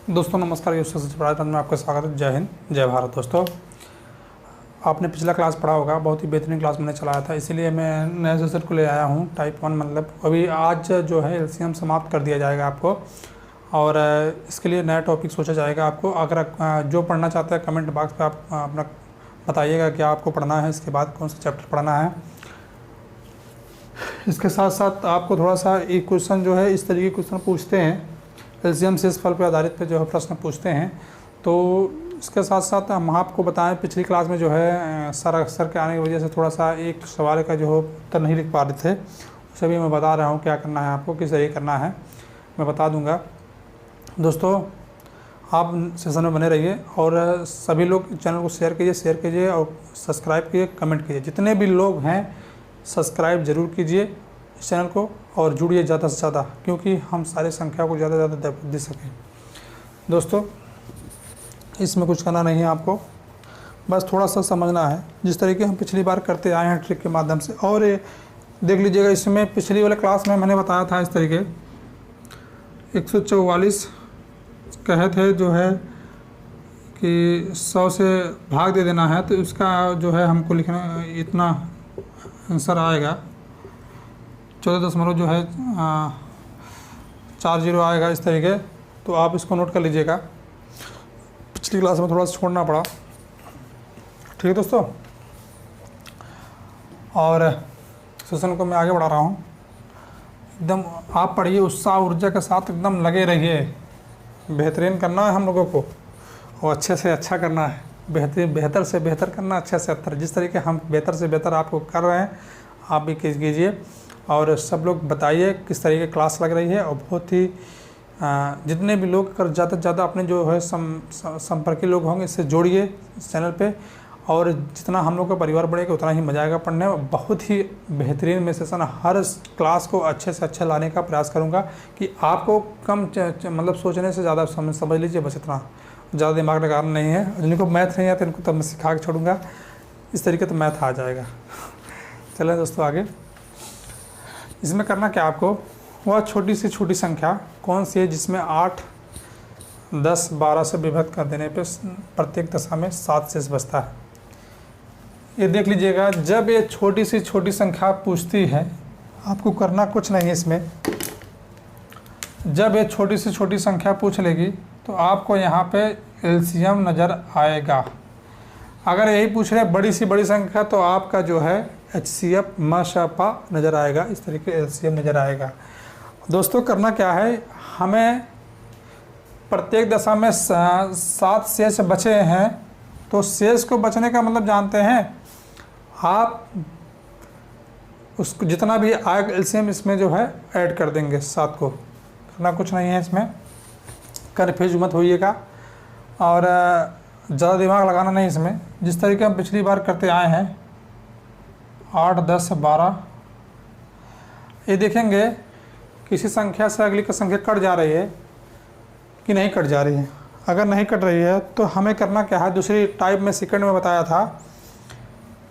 दोस्तों नमस्कार, यूसुफ सच पढ़ाई में आपका स्वागत है। जय हिंद, जय भारत। दोस्तों, आपने पिछला क्लास पढ़ा होगा, बहुत ही बेहतरीन क्लास मैंने चलाया था, इसीलिए मैं नए सेशन को ले आया हूँ। टाइप 1 मतलब अभी आज जो है एलसीएम समाप्त कर दिया जाएगा आपको, और इसके लिए नया टॉपिक सोचा जाएगा आपको। अगर जो पढ़ना चाहते हैं कमेंट बॉक्स पर आप अपना बताइएगा क्या आपको पढ़ना है, इसके बाद कौन सा चैप्टर पढ़ना है। इसके साथ साथ आपको थोड़ा सा एक क्वेश्चन जो है इस तरीके के क्वेश्चन पूछते हैं, एलसीएम शेषफल पर आधारित पे जो है प्रश्न पूछते हैं। तो इसके साथ साथ हम आपको बताएं, पिछली क्लास में जो है सर के आने की वजह से थोड़ा सा एक सवाल का जो उत्तर नहीं लिख पा रहे थे, उसे भी मैं बता रहा हूँ क्या करना है आपको, किस तरीके करना है मैं बता दूँगा। दोस्तों, आप सेशन में बने रहिए और सभी लोग चैनल को शेयर कीजिए और सब्सक्राइब कीजिए, कमेंट कीजिए। जितने भी लोग हैं सब्सक्राइब ज़रूर कीजिए इस चैनल को और जुड़िए ज़्यादा से ज़्यादा, क्योंकि हम सारे संख्या को ज़्यादा से ज़्यादा दे सकें। दोस्तों, इसमें कुछ करना नहीं है आपको, बस थोड़ा सा समझना है जिस तरीके हम पिछली बार करते आए हैं ट्रिक के माध्यम से। और देख लीजिएगा, इसमें पिछली वाले क्लास में मैंने बताया था इस तरीके 144 कहे थे जो है कि 100 से भाग दे देना है, तो उसका जो है हमको लिखना इतना आंसर आएगा 14 जो है 40 आएगा इस तरीके। तो आप इसको नोट कर लीजिएगा, पिछली क्लास में थोड़ा सा छोड़ना पड़ा। ठीक है दोस्तों, और सेशन को मैं आगे बढ़ा रहा हूँ। एकदम आप पढ़िए, उत्साह ऊर्जा के साथ एकदम लगे रहिए। बेहतरीन करना है हम लोगों को और अच्छे से अच्छा करना है, बेहतर से बेहतर करना, अच्छे से अच्छा। जिस तरीके हम बेहतर से बेहतर आपको कर रहे हैं, आप भी कीजिए और सब लोग बताइए किस तरीके क्लास लग रही है। और बहुत ही जितने भी लोग कर ज़्यादा से ज़्यादा अपने जो है संपर्की लोग होंगे इससे जोड़िए इस चैनल पे, और जितना हम लोग का परिवार बढ़ेगा उतना ही मजा आएगा पढ़ने में। बहुत ही बेहतरीन मैं सेशन हर क्लास को अच्छे से अच्छा लाने का प्रयास करूँगा कि आपको कम मतलब सोचने से ज़्यादा समझ लीजिए, बस इतना। ज़्यादा दिमाग लगाना नहीं है। जिनको मैथ नहीं आता इनको तब मैं सिखा के छोड़ूंगा, इस तरीके तो मैथ आ जाएगा। चलें दोस्तों आगे। इसमें करना क्या आपको, वह छोटी से छोटी संख्या कौन सी है जिसमें 8, 10, 12 से विभक्त कर देने पे प्रत्येक दशा में 7 शेष बचता है। ये देख लीजिएगा, जब ये छोटी से छोटी संख्या पूछती है, आपको करना कुछ नहीं है इसमें। जब ये छोटी से छोटी संख्या पूछ लेगी तो आपको यहाँ पे एलसीएम नज़र आएगा। अगर यही पूछ रहे बड़ी सी बड़ी संख्या तो आपका जो है एचसीएफ मशपा नज़र आएगा, इस तरीके एलसीएम नज़र आएगा। दोस्तों, करना क्या है, हमें प्रत्येक दशा में 7 शेष बचे हैं। तो शेष को बचने का मतलब जानते हैं आप, उसको जितना भी आएगा एलसीएम इसमें जो है ऐड कर देंगे 7 को। करना कुछ नहीं है इसमें, कन्फ्यूज मत होइएगा और ज़्यादा दिमाग लगाना नहीं इसमें। जिस तरीके हम पिछली बार करते आए हैं 8, 10, 12, ये देखेंगे किसी संख्या से अगली की संख्या कट जा रही है कि नहीं कट जा रही है। अगर नहीं कट रही है तो हमें करना क्या है, दूसरी टाइप में सेकंड में बताया था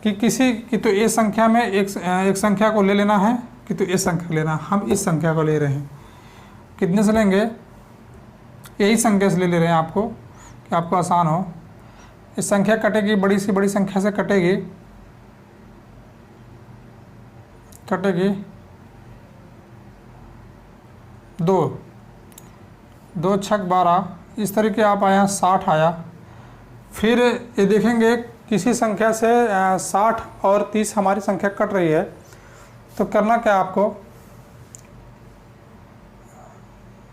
कि किसी की तो ए संख्या में एक संख्या को ले लेना है कि तो ए संख्या लेना। हम इस संख्या को ले रहे हैं, कितने से लेंगे, यही संख्या से ले रहे हैं आपको कि आपको आसान हो। इस संख्या कटेगी, बड़ी सी बड़ी संख्या से कटेगी 2 छक 12, इस तरीके आप आया 60 आया। फिर ये देखेंगे किसी संख्या से 60 और 30 हमारी संख्या कट रही है, तो करना क्या आपको,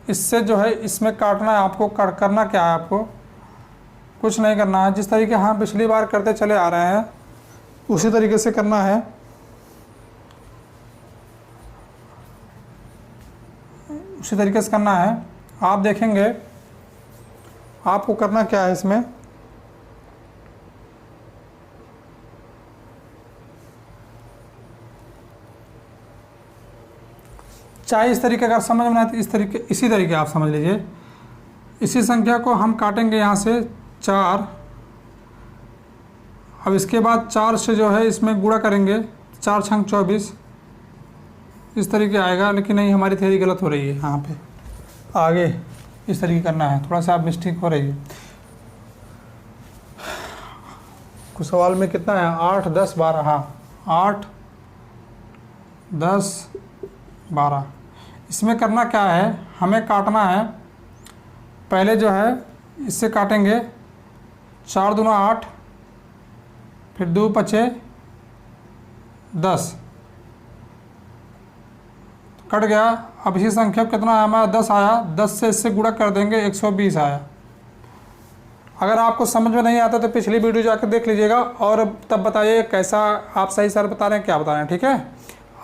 इससे जो है इसमें काटना है आपको। करना क्या है आपको, कुछ नहीं करना है। जिस तरीके हम पिछली बार करते चले आ रहे हैं उसी तरीके से करना है। उसी तरीके से करना है। आप देखेंगे आपको करना क्या है इसमें, चाहे इस तरीके अगर समझ में आए तो इसी तरीके आप समझ लीजिए। इसी संख्या को हम काटेंगे यहाँ से 4। अब इसके बाद 4 से जो है इसमें गुणा करेंगे, 4 छंग 24, इस तरीके आएगा। लेकिन नहीं, हमारी थ्योरी गलत हो रही है यहाँ पे। आगे इस तरीके करना है, थोड़ा सा आप मिस्टेक हो रही है। कुछ सवाल में कितना है 8 10 12, हाँ 8 10 12। इसमें करना क्या है, हमें काटना है, पहले जो है इससे काटेंगे 4 दूना 8, फिर 2 पचे 10, कट गया। अब इसी संख्या कितना आया हमारा 10 आया, 10 से इससे गुणा कर देंगे 120 आया। अगर आपको समझ में नहीं आता तो पिछली वीडियो जाकर देख लीजिएगा और तब बताइए कैसा आप सही सर बता रहे हैं क्या बता रहे हैं, ठीक है।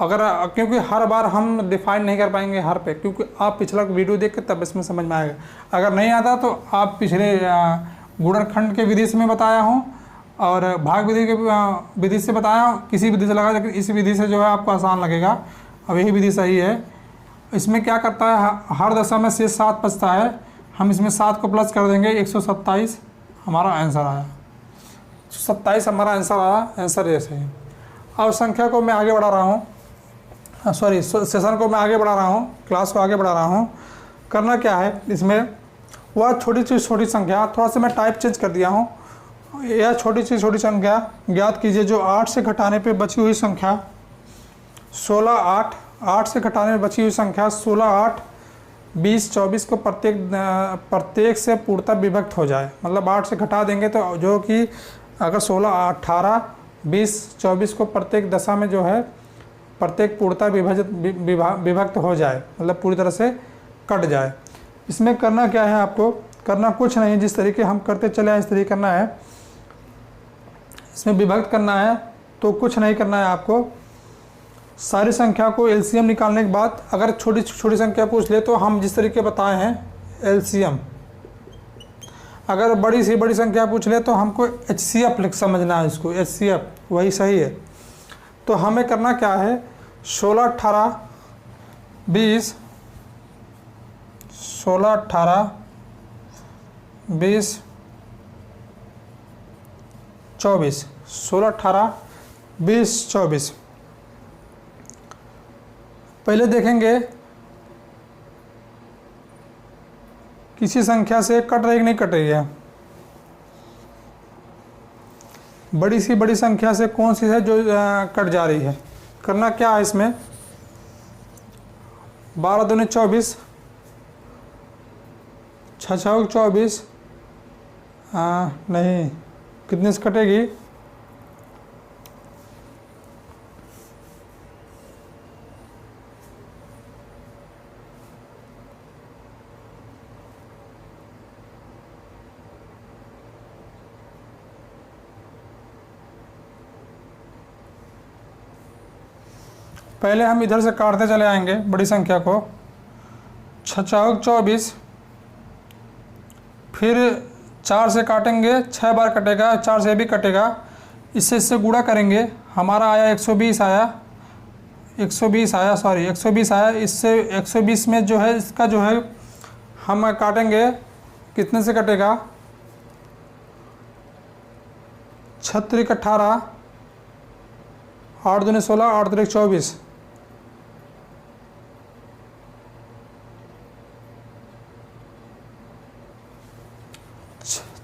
अगर क्योंकि हर बार हम डिफाइन नहीं कर पाएंगे हर पे, क्योंकि आप पिछला वीडियो देख के तब इसमें समझ में आएगा। अगर नहीं आता तो आप पिछले गुणनखंड के विधि से मैं बताया हूँ और भाग विधि के विधि से बताया हूँ, किसी विधि से लगा, लेकिन इस विधि से जो है आपको आसान लगेगा। अब यही विधि सही है। इसमें क्या करता है, हर दशा में शेष 7 बचता है, हम इसमें 7 को प्लस कर देंगे, 127 हमारा आंसर आया। 27 हमारा आंसर आया, आंसर ये सही है। अब संख्या को मैं आगे बढ़ा रहा हूँ, सॉरी सेशन को मैं आगे बढ़ा रहा हूँ, क्लास को आगे बढ़ा रहा हूँ। करना क्या है इसमें, वह छोटी चीज़ छोटी संख्या, थोड़ा सा मैं टाइप चेंज कर दिया हूँ। यह छोटी चीज़ छोटी संख्या ज्ञात कीजिए जो 8 से घटाने पे बची हुई संख्या 16 8, 8 से घटाने में बची हुई संख्या 16 8 20 24 को प्रत्येक से पूर्णतः विभक्त हो जाए। मतलब 8 से घटा देंगे तो जो कि अगर 16 18 20 24 को प्रत्येक दशा में जो है प्रत्येक पूर्णतः विभक्त हो जाए, मतलब पूरी तरह से कट जाए। इसमें करना क्या है, आपको करना कुछ नहीं, जिस तरीके हम करते चले आए इस तरीके करना है। इसमें विभक्त करना है तो कुछ नहीं करना है आपको, सारी संख्या को एलसीएम निकालने के बाद अगर छोटी छोटी संख्या पूछ ले तो हम जिस तरीके बताए हैं एलसीएम, अगर बड़ी से बड़ी संख्या पूछ ले तो हमको एचसीएफ लिख समझना है, इसको एचसीएफ वही सही है। तो हमें करना क्या है, 16 18 20 16 18 20 24 16 18 20 24। पहले देखेंगे किसी संख्या से कट रही कि नहीं कट रही है, बड़ी सी बड़ी संख्या से कौन सी है जो कट जा रही है। करना क्या है इसमें, 12 दूनी 24, 6 6 24, नहीं कितने से कटेगी, पहले हम इधर से काटते चले आएंगे बड़ी संख्या को, 6 6 24, फिर 4 से काटेंगे, 6 बार कटेगा, 4 से भी कटेगा, इससे गुणा करेंगे, हमारा आया 120 आया, 120 आया, सॉरी 120 आया। इससे 120 में जो है इसका जो है हम काटेंगे, कितने से कटेगा, 6 3 18, 8 दूनी 16, 8 3 24,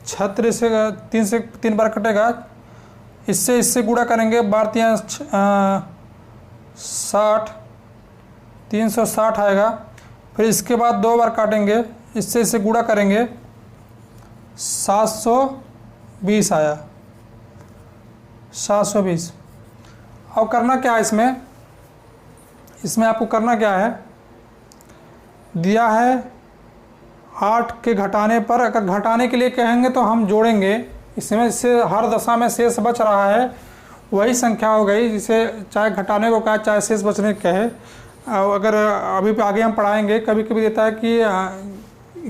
6 से 3 बार कटेगा, इससे गुणा करेंगे, 12 3 60, 360 आएगा। फिर इसके बाद 2 बार काटेंगे, इससे गुणा करेंगे, 720 आया, 720। अब करना क्या है इसमें आपको करना क्या है, दिया है 8 के घटाने पर, अगर घटाने के लिए कहेंगे तो हम जोड़ेंगे, इसमें से हर दशा में शेष बच रहा है वही संख्या हो गई, जिसे चाहे घटाने को कहे चाहे शेष बचने को कहे। अगर अभी आगे हम पढ़ाएंगे, कभी कभी देता है कि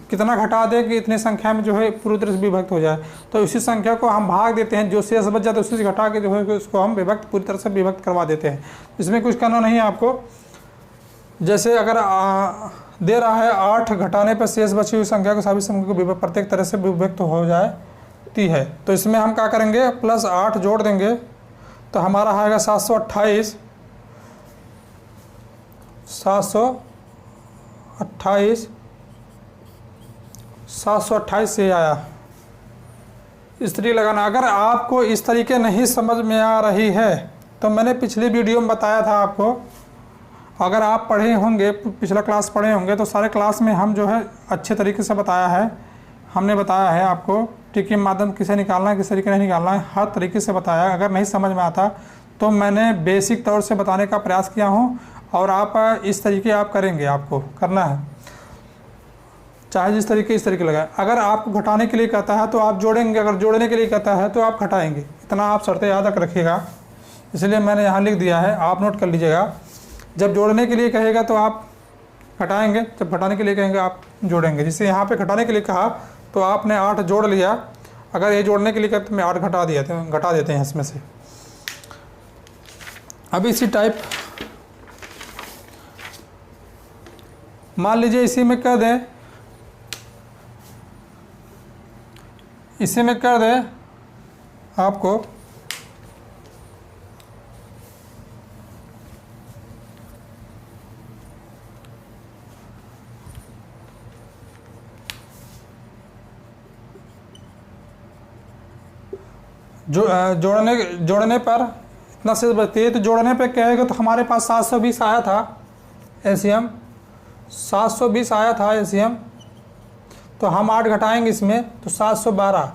कितना घटा दे कि इतनी संख्या में जो है पूरी तरह से विभक्त हो जाए, तो इसी संख्या को हम भाग देते हैं, जो शेष बच जाता है उसी से घटा के जो है उसको हम विभक्त पूरी तरह से विभक्त करवा देते हैं। इसमें कुछ करना नहीं है आपको। जैसे अगर दे रहा है 8 घटाने पर शेष बची हुई संख्या को सभी संख्या को प्रत्येक तरह से विभक्त हो जाती है, तो इसमें हम क्या करेंगे, प्लस 8 जोड़ देंगे, तो हमारा आएगा 728, 728 728 से आया। इस तरीके लगाना। अगर आपको इस तरीके नहीं समझ में आ रही है तो मैंने पिछली वीडियो में बताया था आपको, अगर आप पढ़े होंगे, पिछला क्लास पढ़े होंगे तो सारे क्लास में हम जो है अच्छे तरीके से बताया है। हमने बताया है आपको टिकी माध्यम किसे निकालना है, किस तरीके नहीं निकालना है, हर तरीके से बताया। अगर नहीं समझ में आता तो मैंने बेसिक तौर से बताने का प्रयास किया हूँ, और आप इस तरीके आप करेंगे, आपको करना है चाहे जिस तरीके इस तरीके लगाए। अगर आपको घटाने के लिए कहता है तो आप जोड़ेंगे, अगर जोड़ने के लिए कहता है तो आप घटाएंगे। इतना आप शर्तें याद रखिएगा, इसलिए मैंने यहाँ लिख दिया है, आप नोट कर लीजिएगा। जब जोड़ने के लिए कहेगा तो आप घटाएंगे, जब घटाने के लिए कहेंगे आप जोड़ेंगे। जिससे यहाँ पे घटाने के लिए कहा तो आपने 8 जोड़ लिया, अगर ये जोड़ने के लिए कहते तो मैं 8 घटा देते हैं इसमें से। अब इसी टाइप मान लीजिए इसी में कर दें, इसी में कर दें आपको जोड़ने पर इतना से बचती है। तो जोड़ने पे कहेगा तो हमारे पास 720 आया था एलसीएम, 720 आया था एलसीएम। तो हम 8 घटाएंगे इसमें तो 712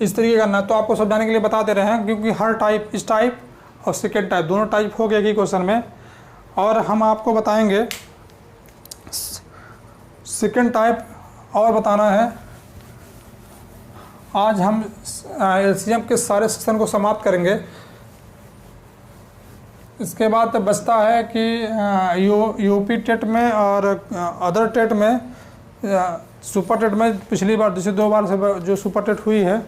इस तरीके करना। तो आपको समझाने के लिए बताते रहे हैं, क्योंकि हर टाइप, इस टाइप और सेकेंड टाइप दोनों टाइप हो गया कि क्वेश्चन में। और हम आपको बताएंगे सेकेंड टाइप और बताना है। आज हम एलसीएम के सारे सेक्शन को समाप्त करेंगे। इसके बाद बचता है कि यूपी टेट में और अदर टेट में, सुपर टेट में पिछली बार जैसे 2 बार से जो सुपर टेट हुई है,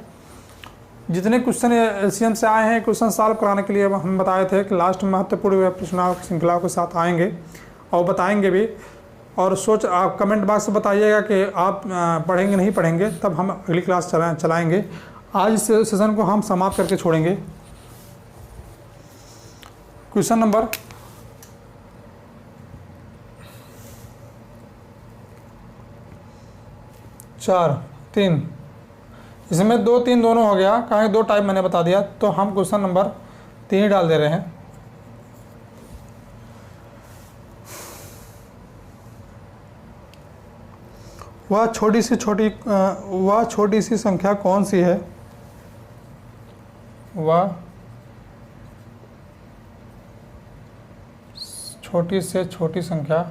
जितने क्वेश्चन एलसीएम से आए हैं क्वेश्चन सॉल्व कराने के लिए हम बताए थे कि लास्ट महत्वपूर्ण प्रश्नों श्रृंखलाओं के साथ आएंगे और बताएंगे भी। और आप कमेंट बॉक्स में बताइएगा कि आप पढ़ेंगे नहीं पढ़ेंगे, तब हम अगली क्लास चलाएंगे। आज इस सेशन को हम समाप्त करके छोड़ेंगे। क्वेश्चन नंबर 3 इसमें 2 3 दोनों हो गया, कहाँ 2 टाइप मैंने बता दिया। तो हम क्वेश्चन नंबर 3 डाल दे रहे हैं। वह छोटी सी संख्या कौन सी है? वह छोटी से छोटी संख्या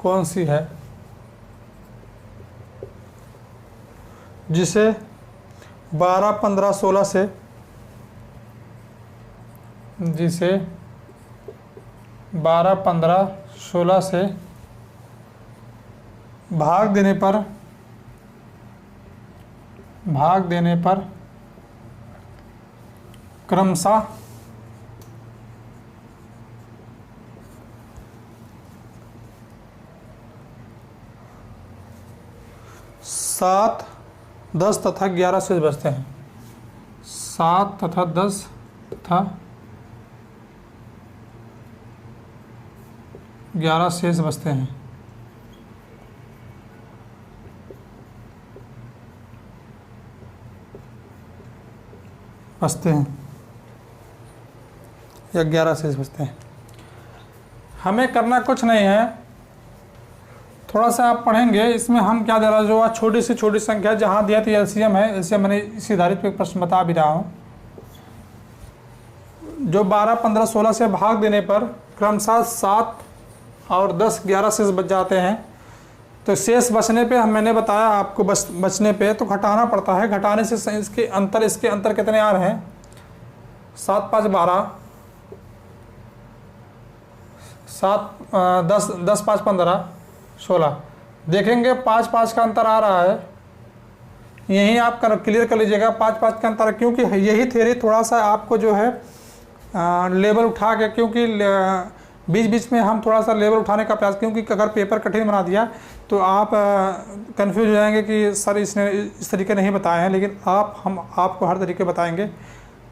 कौन सी है जिसे 12 15 16 से, जिसे 12 15 16 से भाग देने पर क्रमशः 7 10 तथा 11 शेष बचते हैं। 7 तथा 10 तथा 11 शेष बचते हैं। या 11 शेष बचते हैं। हमें करना कुछ नहीं है, थोड़ा सा आप पढ़ेंगे। इसमें हम क्या दे रहा है, जो छोटी से छोटी संख्या जहाँ दिया था एलसीएम है, एलसीएम मैंने इसी आधारित पे प्रश्न बता भी रहा हूँ। जो 12 15 16 से भाग देने पर क्रमशः 7 और 10 11 शेष बच जाते हैं। तो शेष बचने पे मैंने बताया आपको, बचने पे तो घटाना पड़ता है। घटाने से इसके अंतर कितने आ रहे हैं? 7 5 12, 10 5 15 16। देखेंगे 5 5 का अंतर आ रहा है, यही आप क्लियर कर लीजिएगा 5 5 का अंतर। क्योंकि यही थ्योरी थोड़ा सा आपको जो है लेवल उठा के, क्योंकि बीच बीच में हम थोड़ा सा लेवल उठाने का प्रयास, क्योंकि अगर पेपर कठिन बना दिया तो आप कंफ्यूज हो जाएंगे कि सर इसने इस तरीके नहीं बताए हैं। लेकिन हम आपको हर तरीके बताएंगे।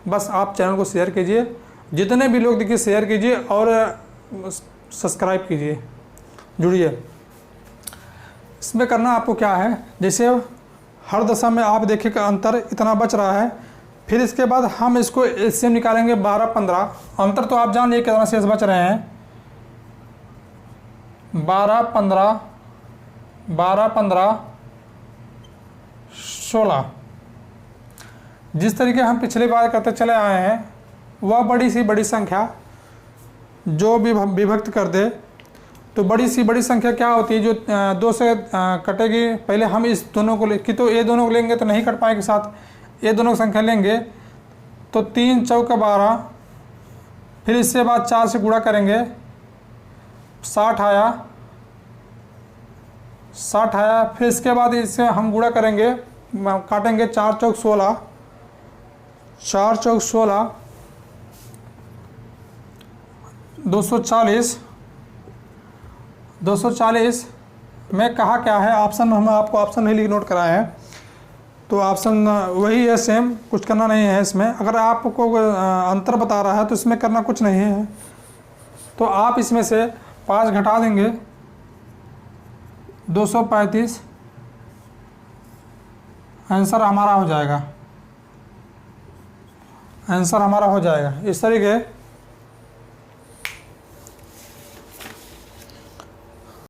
बस आप चैनल को शेयर कीजिए जितने भी लोग देखिए शेयर कीजिए और सब्सक्राइब कीजिए, जुड़िए। इसमें करना आपको क्या है, जैसे हर दशा में आप देखिए कि अंतर इतना बच रहा है, फिर इसके बाद हम इसको एलसीएम निकालेंगे 12-15। अंतर तो आप जान लीजिए कितना शेष बच रहे हैं, 12-15, 16। जिस तरीके हम पिछली बार करते चले आए हैं, वह बड़ी सी बड़ी संख्या जो भी विभक्त कर दे, तो बड़ी सी बड़ी संख्या क्या होती है, जो 2 से कटेगी। पहले हम इस दोनों को ले कि तो ये दोनों को लेंगे तो नहीं कट पाएंगे साथ, ये दोनों की संख्या लेंगे तो 3 चौका 12, फिर इससे बाद 4 से गुणा करेंगे, 60 आया, 60 आया। फिर इसके बाद इससे हम गुणा करेंगे, काटेंगे, 4 चौक 16, 4 चौक 16, 240, 240 में कहा क्या है, ऑप्शन हम आपको ऑप्शन नहीं लिख नोट कराए हैं, तो ऑप्शन वही है सेम, कुछ करना नहीं है इसमें। अगर आपको अंतर बता रहा है तो इसमें करना कुछ नहीं है, तो आप इसमें से 5 घटा देंगे, 235 आंसर हमारा हो जाएगा, आंसर हमारा हो जाएगा। इस तरीके